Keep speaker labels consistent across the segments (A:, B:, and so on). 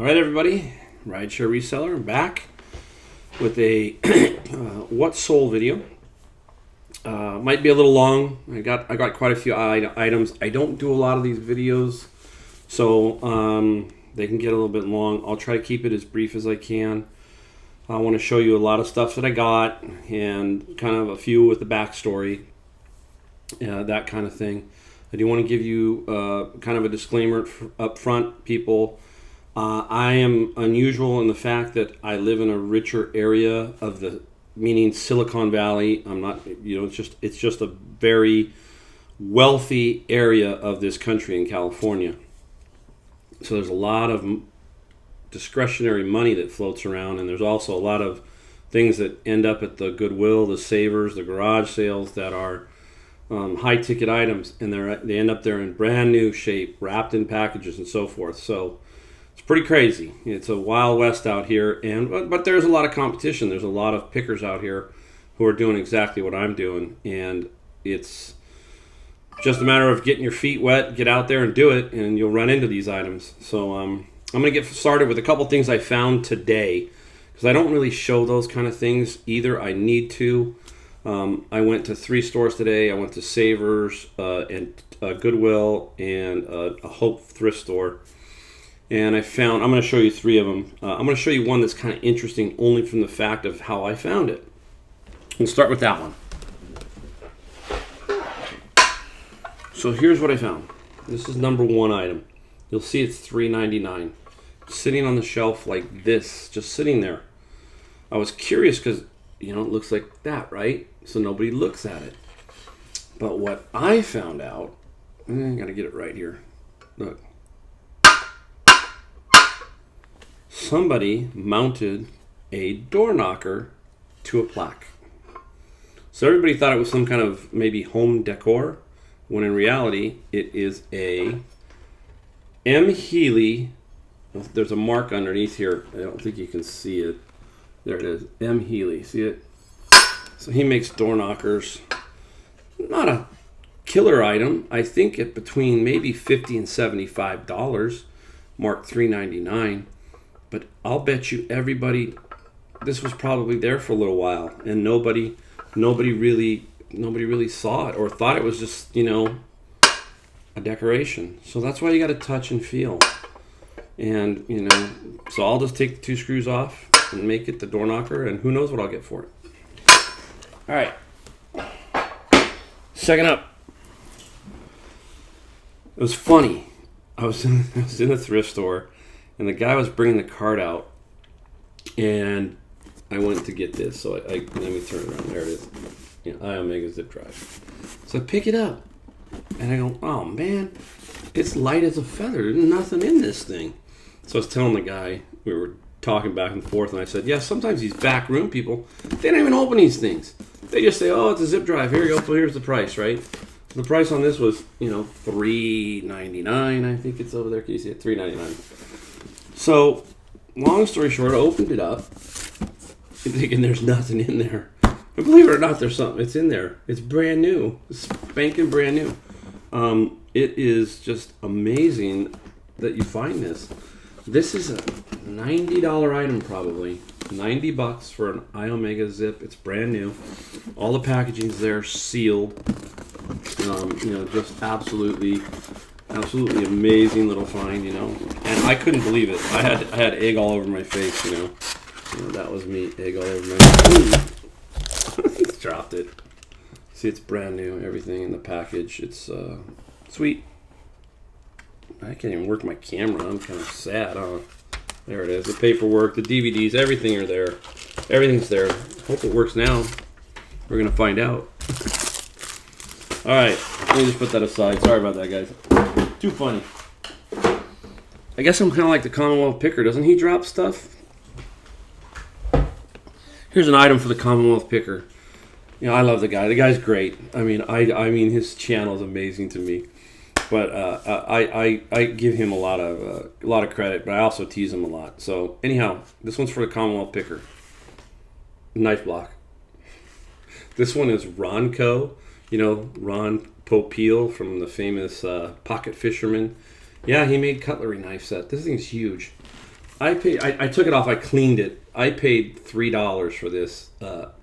A: Alright everybody, RIDESHARE reseller. I'm back with a what sold video. Might be a little long. I got quite a few items. I don't do a lot of these videos, so they can get a little bit long. I'll try to keep it as brief as I can. I want to show you a lot of stuff that I got and kind of a few with the backstory, that kind of thing. I do want to give you kind of a disclaimer up front, people. I am unusual in the fact that I live in a richer area of meaning Silicon Valley. I'm not, it's just a very wealthy area of this country in California. So there's a lot of discretionary money that floats around, and there's also a lot of things that end up at the Goodwill, the Savers, the garage sales that are high ticket items, and they end up there in brand new shape, wrapped in packages and so forth. So it's pretty crazy. It's a wild west out here, but there's a lot of competition. There's a lot of pickers out here who are doing exactly what I'm doing, and it's just a matter of getting your feet wet, get out there and do it, and you'll run into these items. So I'm going to get started with a couple things I found today, because I don't really show those kind of things either. I need to. I went to 3 stores today. I went to Savers and Goodwill and a Hope thrift store. And I'm going to show you 3 of them. I'm going to show you one that's kind of interesting only from the fact of how I found it. We'll start with that one. So here's what I found. This is number 1 item. You'll see it's $3.99. Sitting on the shelf like this, just sitting there. I was curious because, it looks like that, right? So nobody looks at it. But what I found out, I got to get it right here. Look. Somebody mounted a door knocker to a plaque. So everybody thought it was some kind of maybe home decor, when in reality it is a M. Healy. There's a mark underneath here. I don't think you can see it. There it is, M. Healy. See it? So he makes door knockers. Not a killer item. I think at between maybe $50 and $75, marked $3.99. But I'll bet you everybody, this was probably there for a little while, and nobody really saw it or thought it was just, a decoration. So that's why you got to touch and feel. And, so I'll just take the 2 screws off and make it the door knocker, and who knows what I'll get for it. All right. Second up. It was funny. I was in the thrift store, and the guy was bringing the cart out, and I went to get this. So let me turn it around. There it is. iOmega zip drive. So I pick it up, and I go, oh man, it's light as a feather. There's nothing in this thing. So I was telling the guy, we were talking back and forth, and I said, yeah, sometimes these back room people, they don't even open these things. They just say, oh, it's a zip drive. Here you go. Here's the price, right? So the price on this was, $3.99. I think it's over there. Can you see it? $3.99. So, long story short, I opened it up, thinking there's nothing in there. But believe it or not, there's something. It's in there. It's brand new. It's spanking brand new. It is just amazing that you find this. This is a $90 item probably. $90 for an iOmega zip. It's brand new. All the packaging's there, sealed. Just absolutely amazing little find, And I couldn't believe it. I had egg all over my face, That was me, egg all over my face. Dropped it. See, it's brand new. Everything in the package. It's sweet. I can't even work my camera. I'm kind of sad, huh? There it is. The paperwork, the DVDs, everything are there. Everything's there. Hope it works now. We're going to find out. All right. Let me just put that aside. Sorry about that, guys. Too funny. I guess I'm kind of like the Commonwealth Picker. Doesn't he drop stuff? Here's an item for the Commonwealth Picker. I love the guy. The guy's great. I mean, his channel is amazing to me. But I give him a lot of credit, but I also tease him a lot. So anyhow, this one's for the Commonwealth Picker. Knife block. This one is Ronco. Ron Popeil from the famous Pocket Fisherman. Yeah, he made cutlery knife set. This thing's huge. I took it off. I cleaned it. I paid $3 for this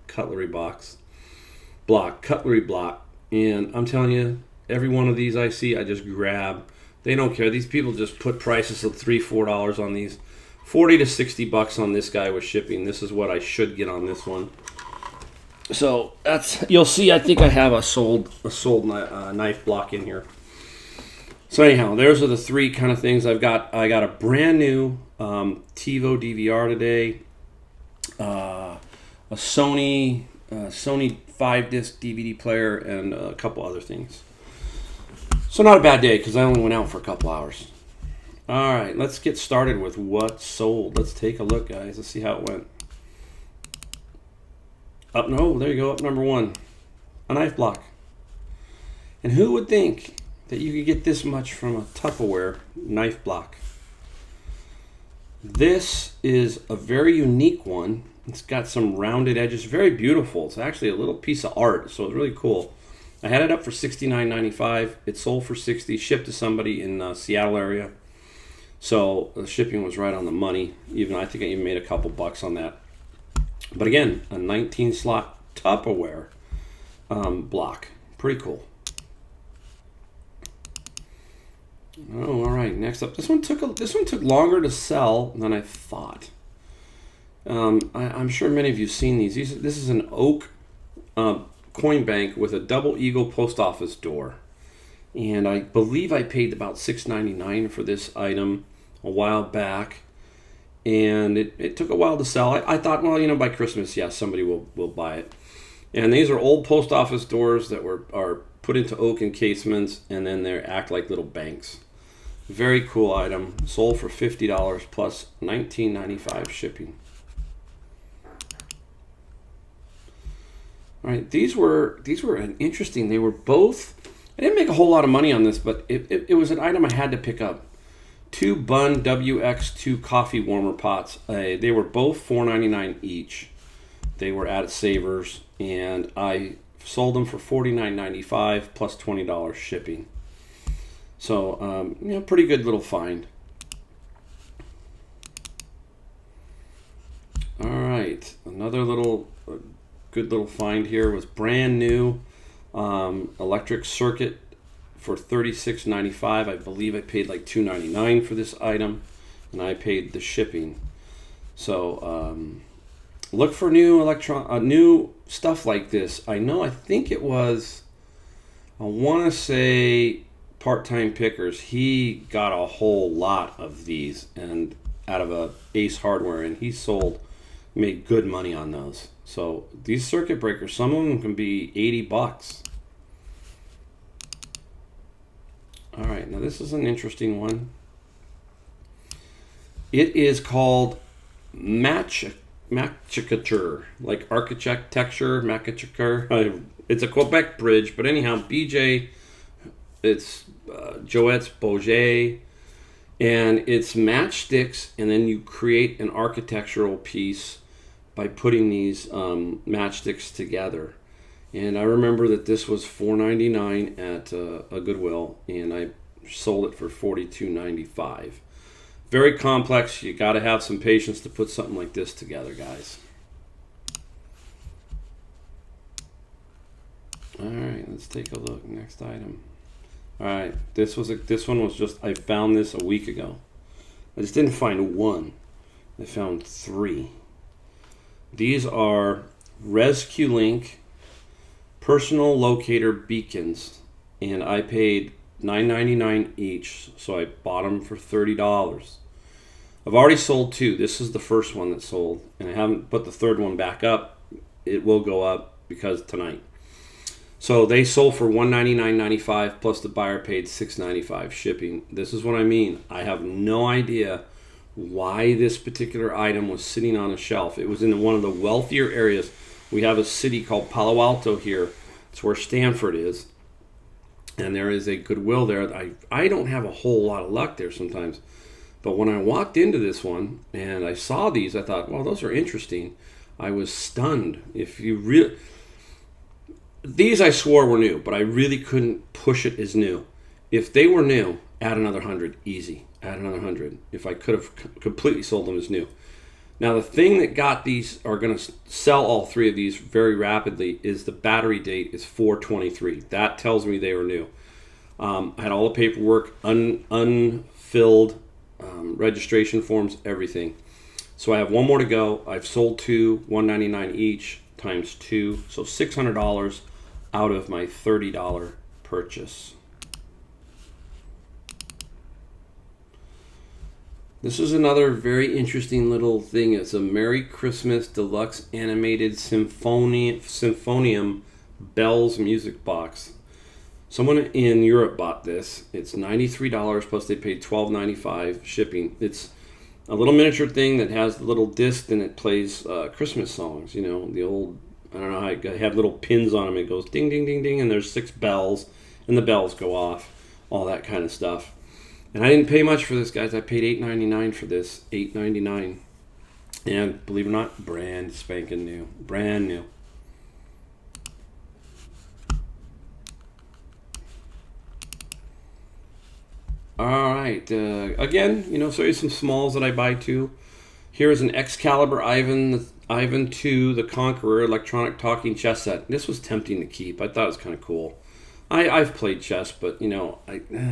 A: cutlery block, and I'm telling you, every one of these I see, I just grab. They don't care. These people just put prices of $3-4 on these. 40 to 60 bucks on this guy with shipping. This is what I should get on this one. So that's, you'll see. I think I have a sold knife block in here. So anyhow, those are the three kind of things I've got. I got a brand new TiVo DVR today, a Sony 5-disc DVD player, and a couple other things. So not a bad day because I only went out for a couple hours. All right, let's get started with what sold. Let's take a look, guys. Let's see how it went. There you go, up number one, a knife block. And who would think that you could get this much from a Tupperware knife block? This is a very unique one. It's got some rounded edges, very beautiful. It's actually a little piece of art, so it's really cool. I had it up for $69.95. It sold for $60, shipped to somebody in Seattle area. So the shipping was right on the money. I think I even made a couple bucks on that. But again, a 19-slot Tupperware block. Pretty cool. Oh, all right. Next up, this one took longer to sell than I thought. I'm sure many of you've seen these. This is an oak coin bank with a double eagle post office door, and I believe I paid about $6.99 for this item a while back, and it took a while to sell. I thought, well, by Christmas, yeah, somebody will buy it. And these are old post office doors that are put into oak encasements, and then they act like little banks. Very cool item. Sold for $50 plus $19.95 shipping. All right, these were an interesting. They were both. I didn't make a whole lot of money on this, but it was an item I had to pick up. 2 Bunn WX2 coffee warmer pots. They were both $4.99 each. They were at Savers, and I sold them for $49.95 plus $20 shipping. So, pretty good little find. All right, another good little find here was brand new electric circuit for $36.95. I believe I paid like $2.99 for this item, and I paid the shipping. So look for new stuff like this. I think it was, I want to say Part-Time Pickers. He got a whole lot of these and out of Ace Hardware, and he made good money on those. So these circuit breakers, some of them can be 80 bucks. All right, now this is an interesting one. It is called Nutcracker, like architecture, Nutcracker. It's a Quebec bridge, but anyhow, BJ, it's Joette's Bourget, and it's matchsticks, and then you create an architectural piece by putting these matchsticks together. And I remember that this was $4.99 at a Goodwill, and I sold it for $42.95. Very complex. You got to have some patience to put something like this together, guys. All right, let's take a look. Next item. All right, this one was just, I found this a week ago. I just didn't find one. I found 3. These are ResQ-Link personal locator beacons, and I paid $9.99 each, so I bought them for $30. I've already sold 2. This is the first one that sold, and I haven't put the third one back up. It will go up because tonight. So they sold for $199.95 plus the buyer paid $6.95 shipping. This is what I mean. I have no idea why this particular item was sitting on a shelf. It was in one of the wealthier areas. We have a city called Palo Alto here. It's where Stanford is. And there is a Goodwill there. I don't have a whole lot of luck there sometimes. But when I walked into this one and I saw these, I thought, well, those are interesting. I was stunned. These I swore were new, but I really couldn't push it as new. If they were new, add another 100, easy. at another 100 if I could have completely sold them as new. Now, the thing that got these, are going to sell all three of these very rapidly, is the battery date is 4/23. That tells me they were new. I had all the paperwork, unfilled registration forms, everything. So I have one more to go. I've sold two, $199 each times two, so $600 out of my $30 purchase. This is another very interesting little thing. It's a Merry Christmas Deluxe Animated Symphonium Bells music box. Someone in Europe bought this. It's $93 plus they paid $12.95 shipping. It's a little miniature thing that has the little disc and it plays Christmas songs. You know, the old, I don't know how you have little pins on them. It goes ding, ding, ding, ding, and there's 6 bells, and the bells go off, all that kind of stuff. And I didn't pay much for this, guys. I paid $8.99 for this, $8.99. And believe it or not, brand spanking new, brand new. All right, again, you know, so here's some smalls that I buy too. Here is an Excalibur Ivan II, the Conqueror electronic talking chess set. This was tempting to keep. I thought it was kind of cool. I've played chess, but you know,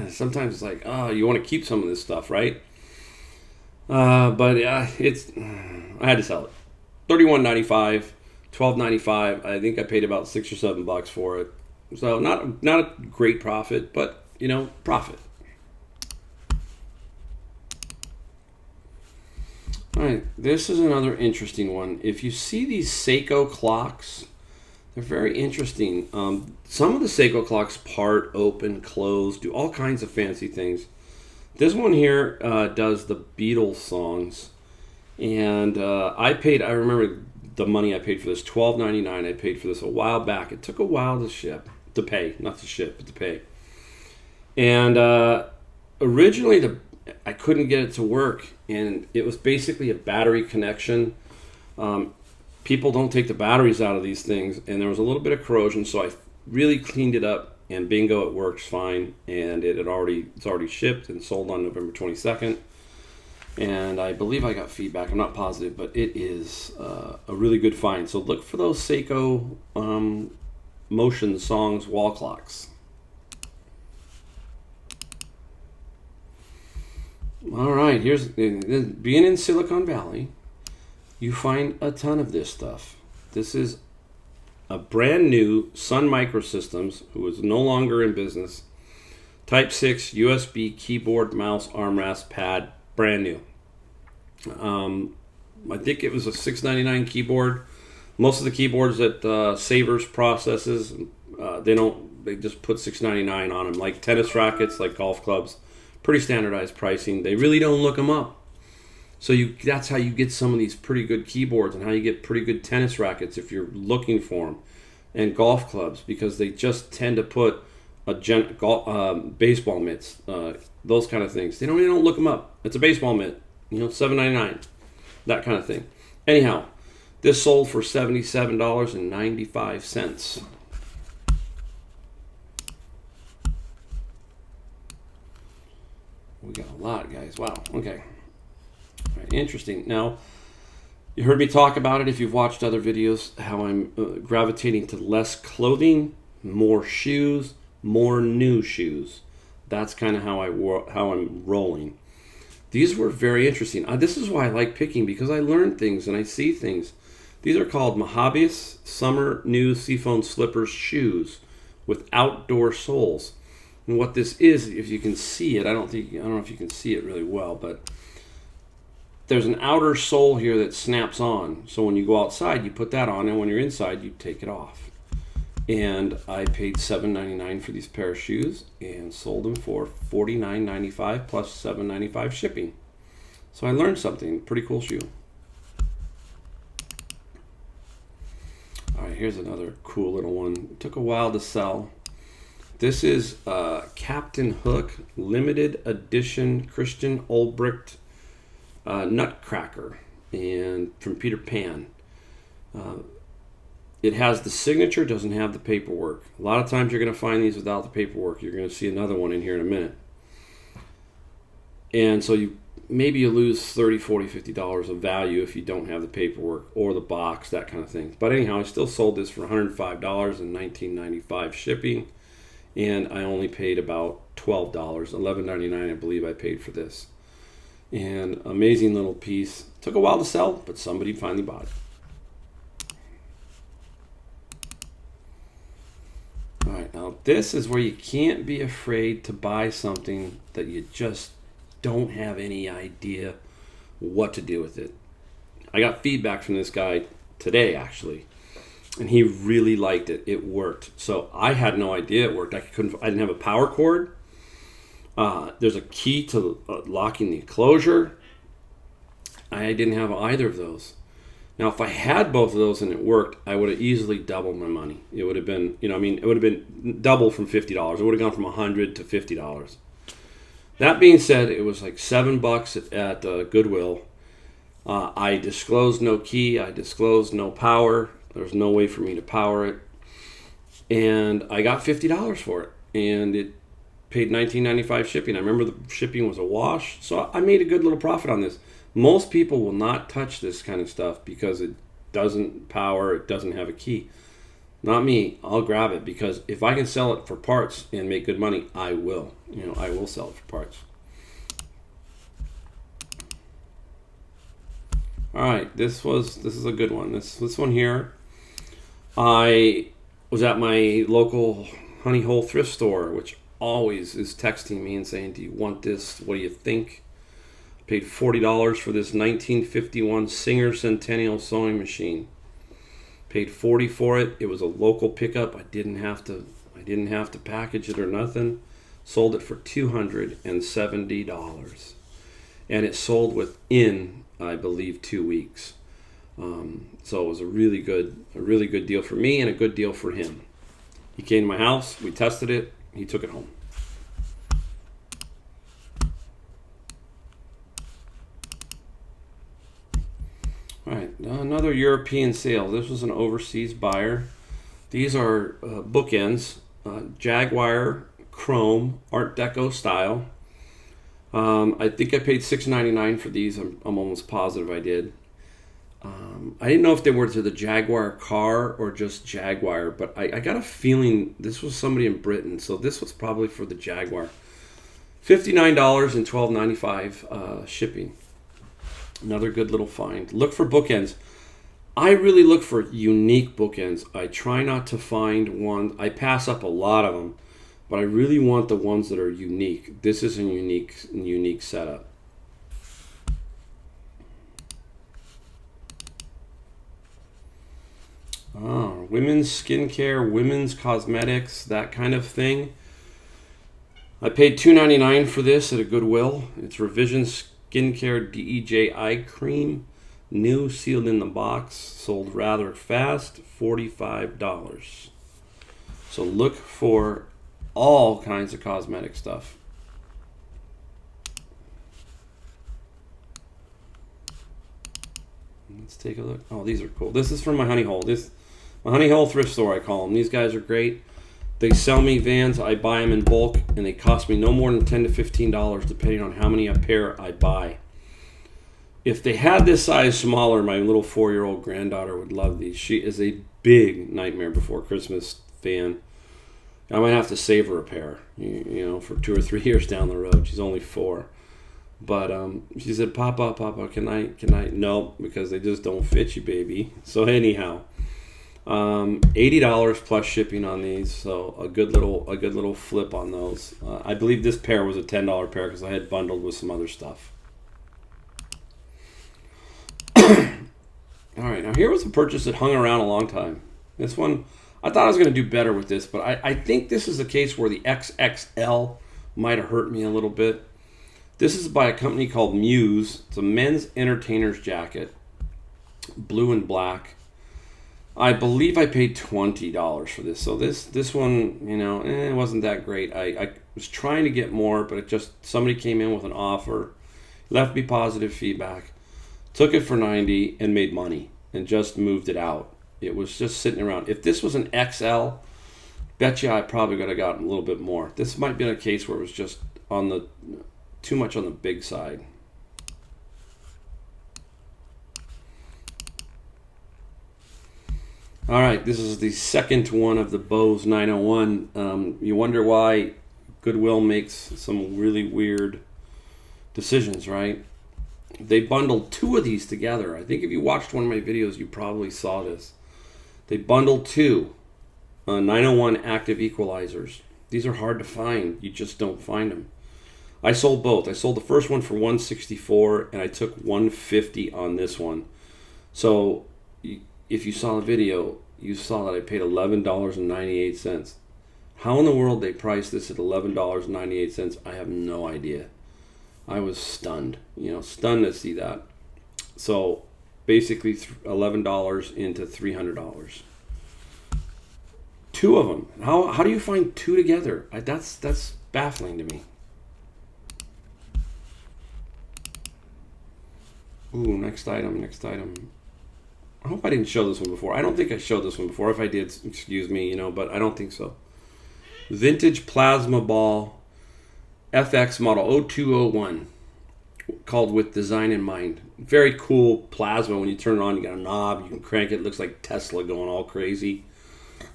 A: sometimes it's like, oh, you want to keep some of this stuff, right? But I had to sell it. $31.95, $12.95. I think I paid about $6 or $7 for it. So not a great profit, but you know, profit. All right, this is another interesting one. If you see these Seiko clocks, they're very interesting. Some of the Seiko clocks part, open, close, do all kinds of fancy things. This one here does the Beatles songs. And I remember the money I paid for this, $12.99. I paid for this a while back. It took a while to pay, not to ship, but to pay. And originally I couldn't get it to work, and it was basically a battery connection. People don't take the batteries out of these things, and there was a little bit of corrosion, so I really cleaned it up, and bingo, it works fine. And it's already shipped and sold on November 22nd. And I believe I got feedback. I'm not positive, but it is a really good find. So look for those Seiko Motion Songs wall clocks. All right, being in Silicon Valley, you find a ton of this stuff. This is a brand new Sun Microsystems, who is no longer in business. Type 6 USB keyboard, mouse, armrest, pad, brand new. I think it was a $6.99 keyboard. Most of the keyboards that Savers processes, they just put $6.99 on them, like tennis rackets, like golf clubs. Pretty standardized pricing. They really don't look them up. So that's how you get some of these pretty good keyboards, and how you get pretty good tennis rackets if you're looking for them, and golf clubs, because they just tend to put baseball mitts, those kind of things. They don't look them up. It's a baseball mitt, $7.99, that kind of thing. Anyhow, this sold for $77.95. We got a lot, guys. Wow. Okay. All right, interesting. Now, you heard me talk about it if you've watched other videos, how I'm gravitating to less clothing, more shoes, more new shoes. That's kind of how I'm rolling. These were very interesting. This is why I like picking, because I learn things and I see things. These are called Mohabius Summer New Seafoam Slippers shoes with outdoor soles. And what this is, if you can see it, I don't know if you can see it really well, but there's an outer sole here that snaps on. So when you go outside, you put that on, and when you're inside, you take it off. And I paid $7.99 for these pair of shoes and sold them for $49.95 plus $7.95 shipping. So I learned something. Pretty cool shoe. All right, here's another cool little one. It took a while to sell. This is Captain Hook limited edition Christian Ulbricht Nutcracker, and from Peter Pan. It has the signature, doesn't have the paperwork. A lot of times you're going to find these without the paperwork. You're going to see another one in here in a minute. And so maybe you lose $30, $40, $50 of value if you don't have the paperwork or the box, that kind of thing. But anyhow, I still sold this for $105 and $19.95 shipping, and I only paid about $12, $11.99 I believe I paid for this. And amazing little piece. Took a while to sell, but somebody finally bought it. All right, now this is where you can't be afraid to buy something that you just don't have any idea what to do with it. I got feedback from this guy today, actually, and he really liked it. It worked. So I had no idea it worked. I didn't have a power cord. There's a key to locking the enclosure. I didn't have either of those. Now, if I had both of those and it worked, I would have easily doubled my money. It would have been, it would have been double from $50. It would have gone from $100 to $50. That being said, it was like $7 at Goodwill. I disclosed no key. I disclosed no power. There's no way for me to power it. And I got $50 for it. And it paid $19.95 shipping. I remember the shipping was a wash. So I made a good little profit on this. Most people will not touch this kind of stuff because it doesn't power, it doesn't have a key. Not me. I'll grab it because if I can sell it for parts and make good money, I will. I will sell it for parts. All right, this is a good one. This one here, I was at my local honey hole thrift store, which always is texting me and saying, "Do you want this? What do you think?" Paid $40 for this 1951 Singer Centennial sewing machine. Paid $40 for it. It was a local pickup. I didn't have to package it or nothing. Sold it for $270, and it sold within, I believe, 2 weeks. So it was a really good deal for me and a good deal for him. He came to my house. We tested it. He took it home. All right, another European sale. This was an overseas buyer. These are bookends, Jaguar chrome, Art Deco style. I think I paid $6.99 for these. I'm almost positive I did. I didn't know if they were to the Jaguar car or just Jaguar, but I got a feeling this was somebody in Britain, so this was probably for the Jaguar. $59 and $12.95 shipping. Another good little find. Look for bookends. I really look for unique bookends. I try not to find one. I pass up a lot of them, but I really want the ones that are unique. This is a unique setup. Oh, women's skincare, women's cosmetics, that kind of thing. I paid $2.99 for this at a Goodwill. It's Revision Skincare DEJ Eye Cream. New, sealed in the box. Sold rather fast, $45. So look for all kinds of cosmetic stuff. Let's take a look. Oh, these are cool. This is from my honey hole. My honey hole thrift store, I call them. These guys are great. They sell me Vans. I buy them in bulk, and they cost me no more than $10 to $15, depending on how many a pair I buy. If they had this size smaller, my little 4-year-old granddaughter would love these. She is a big Nightmare Before Christmas fan. I might have to save her a pair, for 2 or 3 years down the road. She's only 4. But she said, Papa, can I? No, because they just don't fit you, baby. So anyhow, $80 plus shipping on these. So a good little flip on those. I believe this pair was a $10 pair because I had bundled with some other stuff. All right, now here was a purchase that hung around a long time. This one, I thought I was going to do better with this, but I think this is a case where the XXL might have hurt me a little bit. This is by a company called Muse. It's a men's entertainer's jacket, blue and black. I believe I paid $20 for this. So this one, it wasn't that great. I was trying to get more, but somebody came in with an offer, left me positive feedback, took it for $90 and made money and just moved it out. It was just sitting around. If this was an XL, bet you I probably could have gotten a little bit more. This might be a case where it was just on the too much on the big side. All right, this is the second one of the Bose 901. You wonder why Goodwill makes some really weird decisions, right? They bundled two of these together. I think if you watched one of my videos, you probably saw this. They bundled two 901 active equalizers. These are hard to find. You just don't find them. I sold both. I sold the first one for $164, and I took $150 on this one. So if you saw the video, you saw that I paid $11.98. How in the world they priced this at $11.98, I have no idea. I was stunned, stunned to see that. So basically $11 into $300. Two of them. How do you find two together? That's baffling to me. Ooh, next item. I hope I didn't show this one before. I don't think I showed this one before. If I did, excuse me, but I don't think so. Vintage plasma ball FX model 0201, called With Design in Mind. Very cool plasma. When you turn it on, you got a knob. You can crank it. It looks like Tesla going all crazy.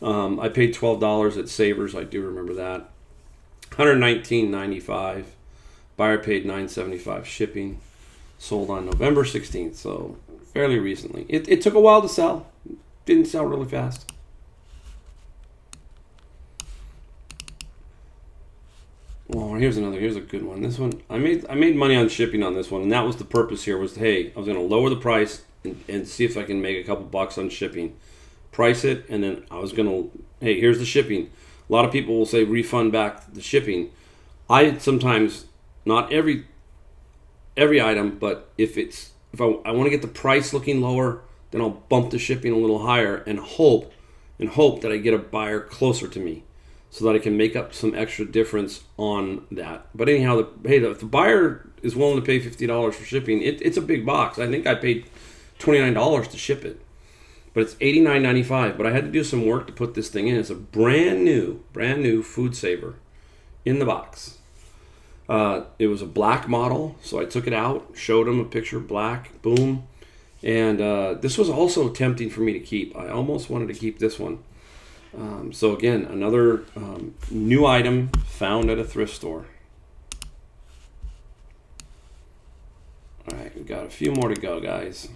A: I paid $12 at Savers. I do remember that. $119.95. Buyer paid $9.75 shipping. Sold on November 16th, so fairly recently. It took a while to sell. Didn't sell really fast. Well, here's a good one. This one, I made money on shipping on this one, and that was the purpose here. Was, hey, I was going to lower the price and see if I can make a couple bucks on shipping. Price it, and then I was going to, hey, here's the shipping. A lot of people will say refund back the shipping. I sometimes, not every item, but if I want to get the price looking lower, then I'll bump the shipping a little higher and hope that I get a buyer closer to me, so that I can make up some extra difference on that. But anyhow, if the buyer is willing to pay $50 for shipping, it's a big box. I think I paid $29 to ship it, but it's $89.95. But I had to do some work to put this thing in. It's a brand new food saver in the box. It was a black model, so I took it out, showed him a picture, black, boom. And this was also tempting for me to keep. I almost wanted to keep this one. So again, another new item found at a thrift store. All right, we've got a few more to go, guys.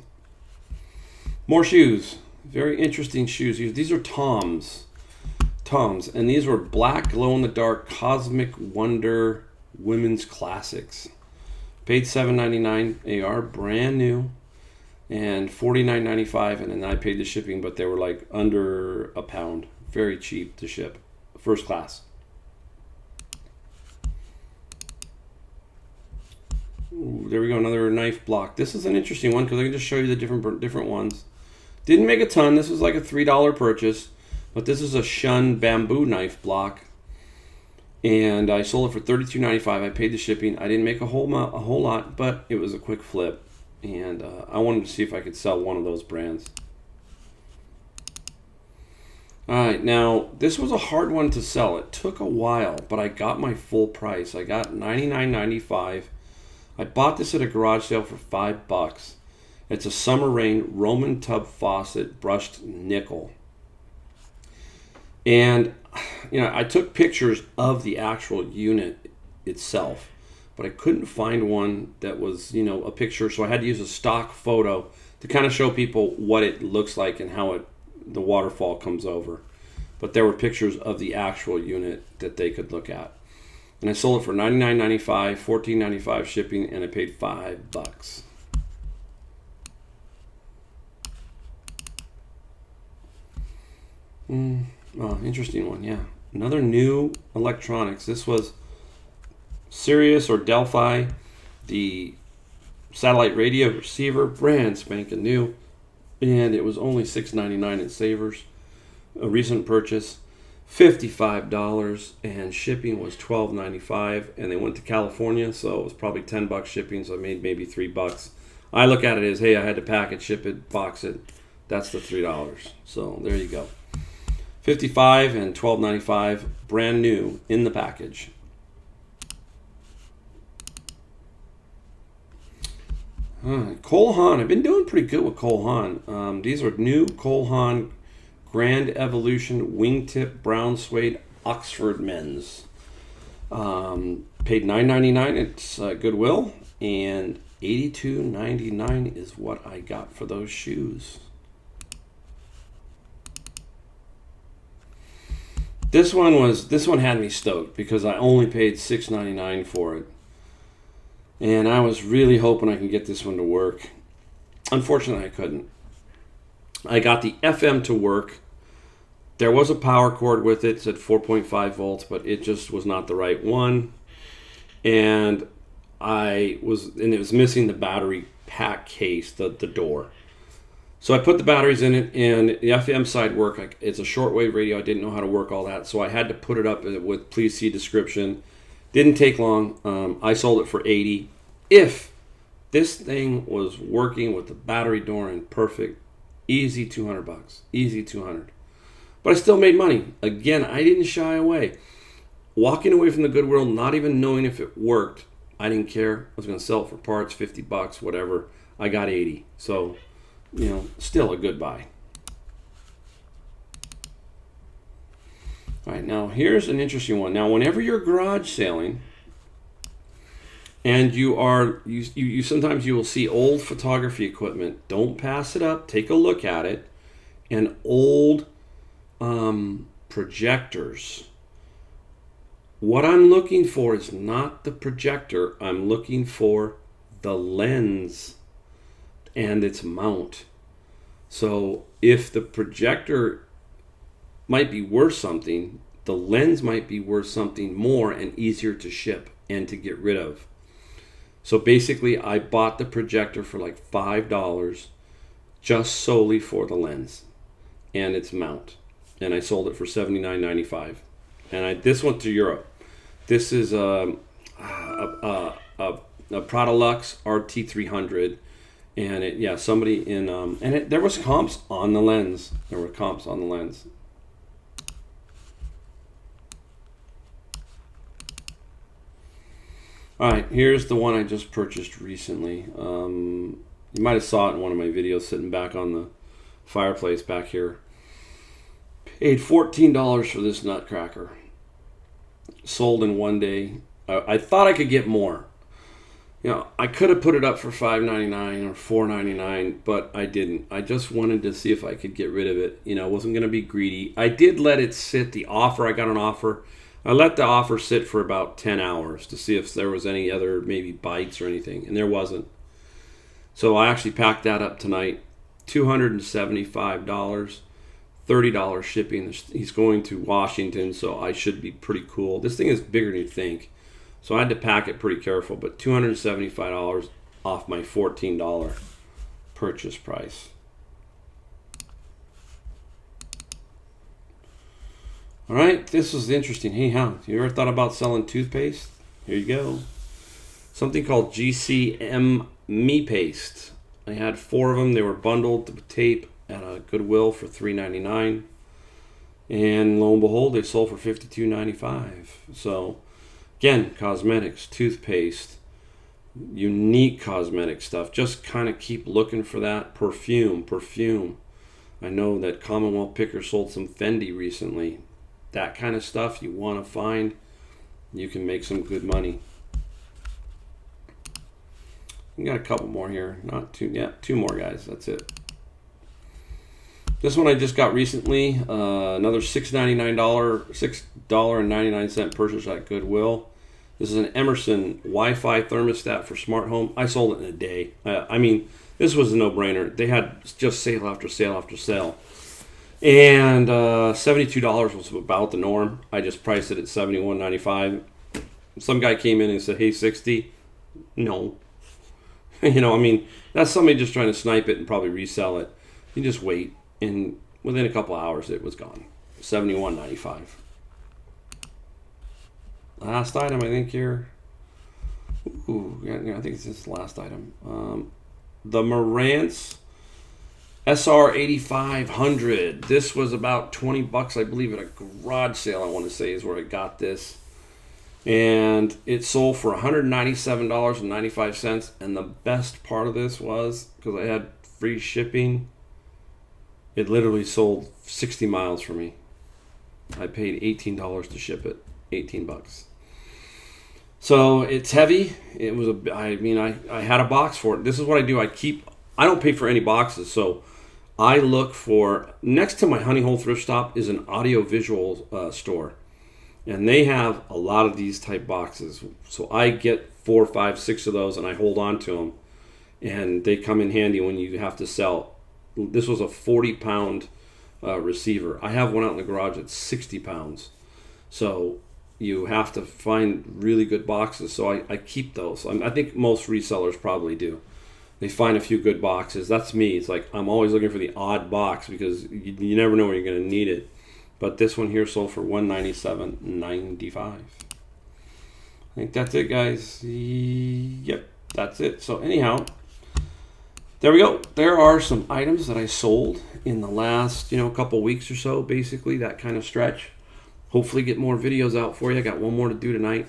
A: More shoes. Very interesting shoes. These are Toms, and these were black glow-in-the-dark Cosmic Wonder Women's Classics. Paid $7.99 AR, brand new, and $49.95, and then I paid the shipping, but they were like under a pound. Very cheap to ship. First class. Ooh, there we go, another knife block. This is an interesting one because I can just show you the different ones. Didn't make a ton. This was like a $3 purchase, but this is a Shun bamboo knife block, and I sold it for $32.95. I paid the shipping. I didn't make a whole lot, but it was a quick flip, and I wanted to see if I could sell one of those brands. All right, now this was a hard one to sell. It took a while, but I got my full price. I got $99.95. I bought this at a garage sale for $5. It's a Summer Rain Roman tub faucet brushed nickel. And I took pictures of the actual unit itself, but I couldn't find one that was, a picture, so I had to use a stock photo to kind of show people what it looks like and how the waterfall comes over. But there were pictures of the actual unit that they could look at. And I sold it for $99.95, $14.95 shipping, and I paid $5. Oh, interesting one, yeah. Another new electronics. This was Sirius or Delphi, the satellite radio receiver, brand spanking new. And it was only $6.99 at Savers. A recent purchase, $55, and shipping was $12.95. And they went to California, so it was probably $10 shipping. So I made maybe $3. I look at it as, hey, I had to pack it, ship it, box it. That's the $3. So there you go. $55 and $12.95, brand new in the package. Cole Haan. I've been doing pretty good with Cole Haan. These are new Cole Haan Grand Evolution Wingtip Brown Suede Oxford men's. Paid $9.99 at Goodwill, and $82.99 is what I got for those shoes. This one had me stoked because I only paid $6.99 for it. And I was really hoping I could get this one to work. Unfortunately, I couldn't. I got the FM to work. There was a power cord with it. It said 4.5 volts, but it just was not the right one. And it was missing the battery pack case, the door. So I put the batteries in it, and the FM side worked. It's a shortwave radio. I didn't know how to work all that, so I had to put it up with please see description. Didn't take long. I sold it for $80. If this thing was working with the battery door and perfect, easy $200. Easy $200. But I still made money. Again, I didn't shy away. Walking away from the Goodwill, not even knowing if it worked, I didn't care. I was going to sell it for parts, $50, whatever. I got $80. So, still a good buy. All right, now here's an interesting one. Now, whenever you're garage selling, and you sometimes you will see old photography equipment, don't pass it up. Take a look at it, and old projectors. What I'm looking for is not the projector. I'm looking for the lens and its mount. So if the projector might be worth something, the lens might be worth something more and easier to ship and to get rid of. So basically, I bought the projector for like $5 just solely for the lens and its mount. And I sold it for $79.95. And this went to Europe. This is a Prodalux RT300. And somebody in there was comps on the lens. There were comps on the lens. All right, here's the one I just purchased recently. You might have saw it in one of my videos, sitting back on the fireplace back here. Paid $14 for this Nutcracker. Sold in one day. I thought I could get more. I could have put it up for $5.99 or $4.99, but I didn't. I just wanted to see if I could get rid of it. Wasn't going to be greedy. I did let it sit. The offer, I got an offer. I let the offer sit for about 10 hours to see if there was any other maybe bites or anything, and there wasn't. So I actually packed that up tonight. $275, $30 shipping. He's going to Washington, so I should be pretty cool. This thing is bigger than you think. So I had to pack it pretty careful, but $275 off my $14 purchase price. All right, this is interesting. Hey, you ever thought about selling toothpaste? Here you go. Something called GCM Me Paste. I had 4 of them. They were bundled with tape at a Goodwill for $3.99. And lo and behold, they sold for $52.95. So, again, cosmetics, toothpaste, unique cosmetic stuff. Just kind of keep looking for that. Perfume. I know that Commonwealth Picker sold some Fendi recently. That kind of stuff you want to find, you can make some good money. We got a couple more here. Not two. Yeah, 2 more, guys. That's it. This one I just got recently. Another $6.99 purchase at Goodwill. This is an Emerson Wi-Fi thermostat for smart home. I sold it in a day. This was a no-brainer. They had just sale after sale after sale. And $72 was about the norm. I just priced it at $71.95. Some guy came in and said, hey, $60. No. That's somebody just trying to snipe it and probably resell it. You just wait. And within a couple hours, it was gone. $71.95. Last item, I think here. I think it's this last item. The Marantz SR 8500. This was about $20, I believe, at a garage sale. I want to say is where I got this. and it sold for $197.95. And the best part of this was, because I had free shipping, it literally sold 60 miles for me. I paid $18 to ship it, 18 bucks. So it's heavy. It was I had a box for it. This is what I do. I don't pay for any boxes. So I look for, next to my Honey Hole thrift stop is an audio visual store. And they have a lot of these type boxes. So I get 4, 5, 6 of those and I hold on to them. And they come in handy when you have to sell. This was a 40-pound receiver. I have one out in the garage that's 60 pounds. So you have to find really good boxes. So I keep those. I think most resellers probably do. They find a few good boxes. That's me. It's like I'm always looking for the odd box because you never know when you're going to need it. But this one here sold for $197.95. I think that's it, guys. Yep, that's it. So anyhow, there we go. There are some items that I sold in the last, couple weeks or so, basically, that kind of stretch. Hopefully get more videos out for you. I got one more to do tonight.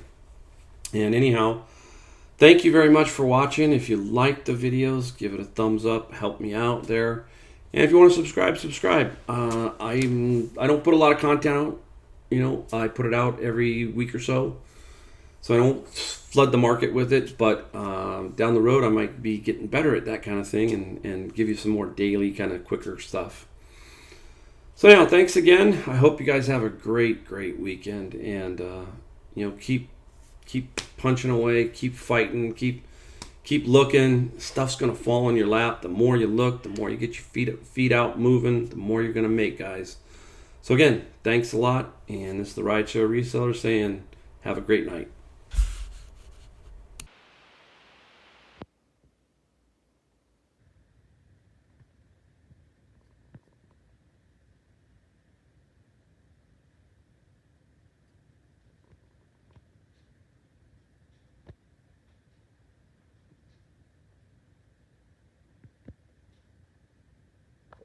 A: And anyhow, thank you very much for watching. If you like the videos, give it a thumbs up. Help me out there. And if you want to subscribe. I don't put a lot of content out. I put it out every week or so. So I don't flood the market with it. But down the road, I might be getting better at that kind of thing and give you some more daily kind of quicker stuff. So anyhow, thanks again. I hope you guys have a great weekend. And, keep punching away. Keep fighting. Keep looking. Stuff's going to fall in your lap. The more you look, the more you get your feet out moving, the more you're going to make, guys. So again, thanks a lot. And this is the RIDESHARE Reseller saying have a great night.